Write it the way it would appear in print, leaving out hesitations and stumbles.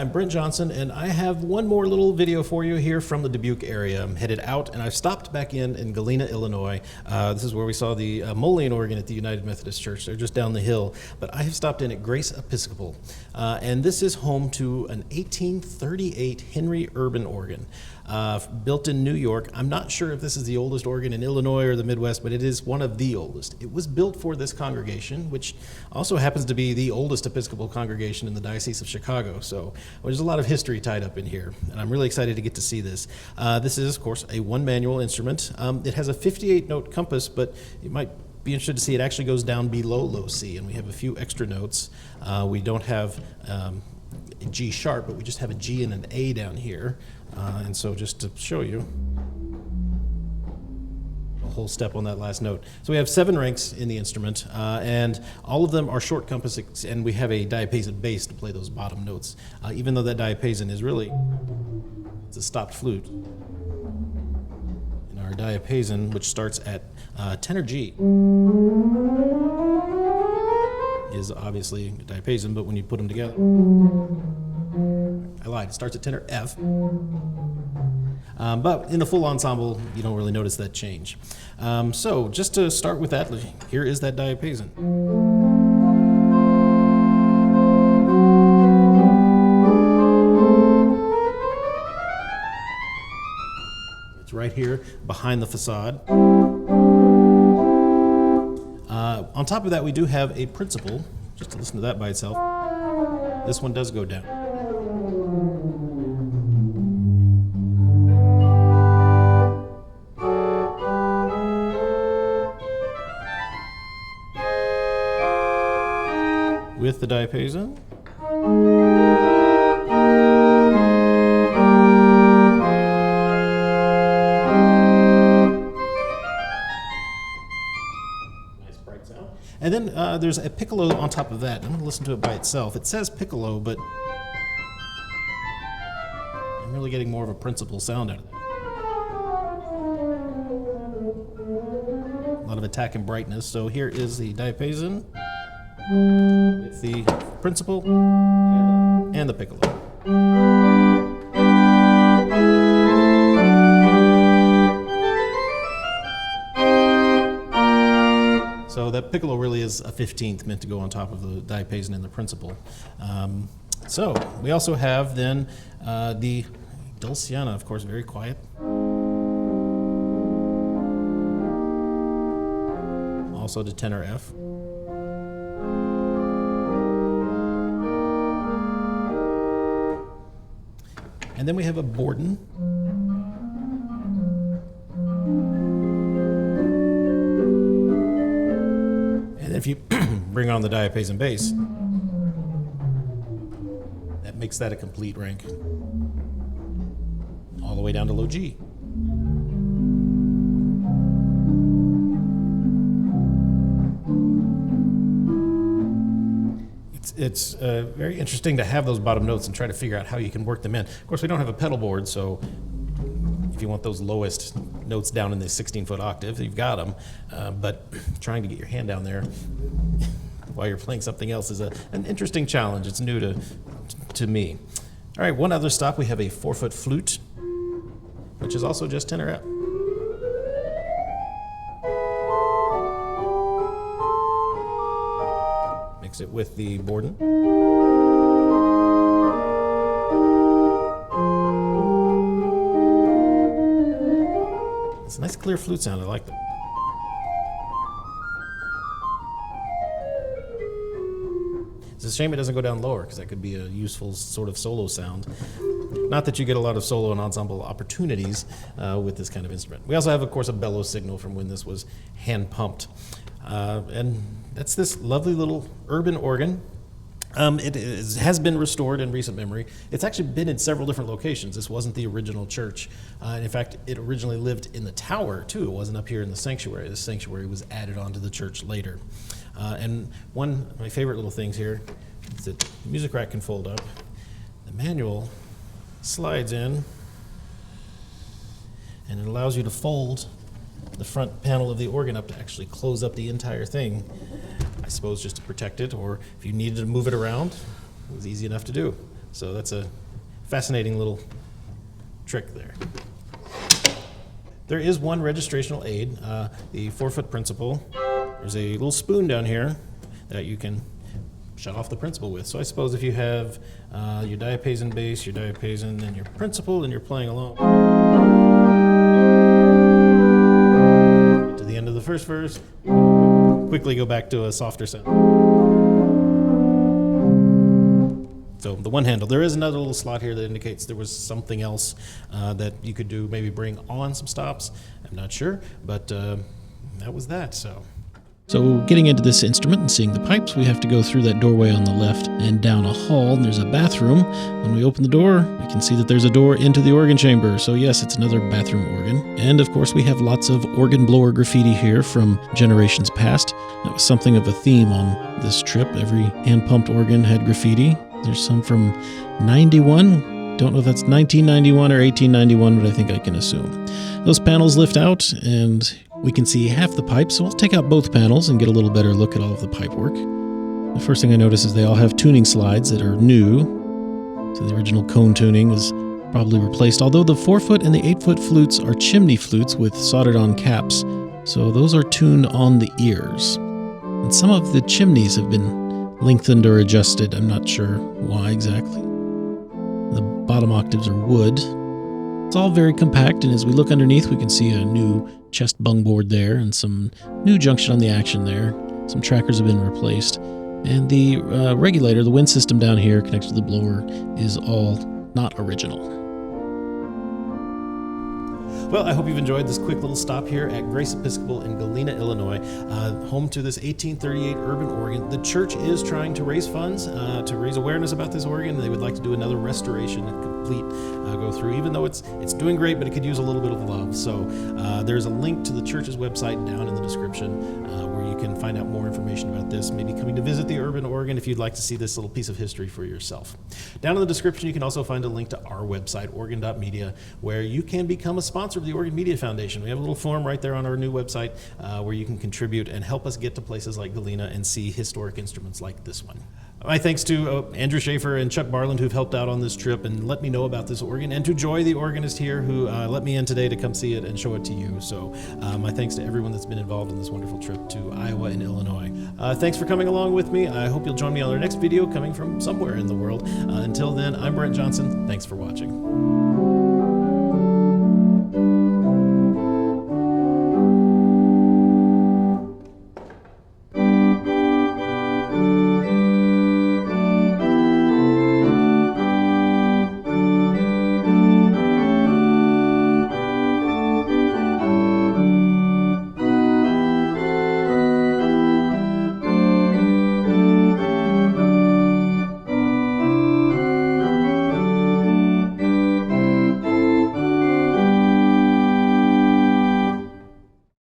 I'm Brent Johnson, and I have one more little video for you here from the Dubuque area. I'm headed out, and I've stopped back in Galena, Illinois. This is where we saw the mullion organ at the United Methodist Church. They're just down the hill. But I have stopped in at Grace Episcopal, and this is home to an 1838 Henry Erben organ. Built in New York. I'm not sure if this is the oldest organ in Illinois or the Midwest, but it is one of the oldest. It was built for this congregation, which also happens to be the oldest Episcopal congregation in the Diocese of Chicago. So there's a lot of history tied up in here, and I'm really excited to get to see this. This is, of course, a one manual instrument. It has a 58-note compass, but you might be interested to see it actually goes down below low C, and we have a few extra notes. We don't have a G sharp, but we just have a G and an A down here. And so just to show you a whole step on that last note. So we have 7 ranks in the instrument, and all of them are short compass, and we have a diapason bass to play those bottom notes, even though that diapason is really, it's a stopped flute. And our diapason, which starts at tenor G, is obviously a diapason, but when you put them together, I lied, it starts at tenor F. But in a full ensemble, you don't really notice that change. So just to start with that, here is that diapason. It's right here behind the facade. On top of that, we do have a principal, just to listen to that by itself. This one does go down. With the diapason. Nice bright sound. And then there's a piccolo on top of that. I'm going to listen to it by itself. It says piccolo, but I'm really getting more of a principal sound out of that. A lot of attack and brightness. So here is the diapason with the principal and the piccolo. So that piccolo really is a 15th meant to go on top of the diapason and the principal. So we also have then the dulciana, of course, very quiet. Also to tenor F. And then we have a Borden. And if you bring on the diapason bass, that makes that a complete rank. All the way down to low G. It's very interesting to have those bottom notes and try to figure out how you can work them in. Of course, we don't have a pedal board, so if you want those lowest notes down in the 16-foot octave, you've got them. But trying to get your hand down there while you're playing something else is an interesting challenge. It's new to me. All right, one other stop. We have a 4-foot flute, which is also just tenor F. Mix it with the Borden. It's a nice clear flute sound, I like that. It's a shame it doesn't go down lower, because that could be a useful sort of solo sound. Not that you get a lot of solo and ensemble opportunities with this kind of instrument. We also have, of course, a bellow signal from when this was hand pumped. And that's this lovely little Erben organ. Has been restored in recent memory. It's actually been in several different locations. This wasn't the original church. In fact, it originally lived in the tower, too. It wasn't up here in the sanctuary. The sanctuary was added onto the church later. And one of my favorite little things here is that the music rack can fold up. The manual slides in, and it allows you to fold the front panel of the organ up to actually close up the entire thing. I suppose just to protect it, or if you needed to move it around, it was easy enough to do. So that's a fascinating little trick there. There is one registrational aid, the 4-foot principle. There's a little spoon down here that you can shut off the principle with. So I suppose if you have your diapason bass, your diapason, and your principle, and you're playing along to the end of the first verse, quickly go back to a softer sound. So the one handle. There is another little slot here that indicates there was something else that you could do, maybe bring on some stops. I'm not sure, but that was that. So getting into this instrument and seeing the pipes, we have to go through that doorway on the left and down a hall, and there's a bathroom. When we open the door, we can see that there's a door into the organ chamber. So yes, it's another bathroom organ. And of course, we have lots of organ blower graffiti here from generations past. That was something of a theme on this trip. Every hand-pumped organ had graffiti. There's some from 91. Don't know if that's 1991 or 1891, but I think I can assume. Those panels lift out, and we can see half the pipe, so we'll take out both panels and get a little better look at all of the pipe work. The first thing I notice is they all have tuning slides that are new. So the original cone tuning is probably replaced, although the 4-foot and the 8-foot flutes are chimney flutes with soldered-on caps, so those are tuned on the ears. And some of the chimneys have been lengthened or adjusted. I'm not sure why exactly. The bottom octaves are wood. It's all very compact, and as we look underneath, we can see a new chest bung board there and some new junction on the action there. Some trackers have been replaced. And the regulator, the wind system down here connected to the blower, is all not original. Well, I hope you've enjoyed this quick little stop here at Grace Episcopal in Galena, Illinois, home to this 1838 Erben organ. The church is trying to raise funds to raise awareness about this organ. They would like to do another restoration and complete go through, even though it's doing great, but it could use a little bit of love. So there's a link to the church's website down in the description where you can find out more information about this, maybe coming to visit the Erben organ if you'd like to see this little piece of history for yourself. Down in the description, you can also find a link to our website, organ.media, where you can become a sponsor of the Organ Media Foundation. We have a little form right there on our new website where you can contribute and help us get to places like Galena and see historic instruments like this one. My thanks to Andrew Schaefer and Chuck Barland, who've helped out on this trip and let me know about this organ, and to Joy, the organist here, who let me in today to come see it and show it to you. So my thanks to everyone that's been involved in this wonderful trip to Iowa and Illinois. Thanks for coming along with me. I hope you'll join me on our next video coming from somewhere in the world. Until then, I'm Brent Johnson. Thanks for watching.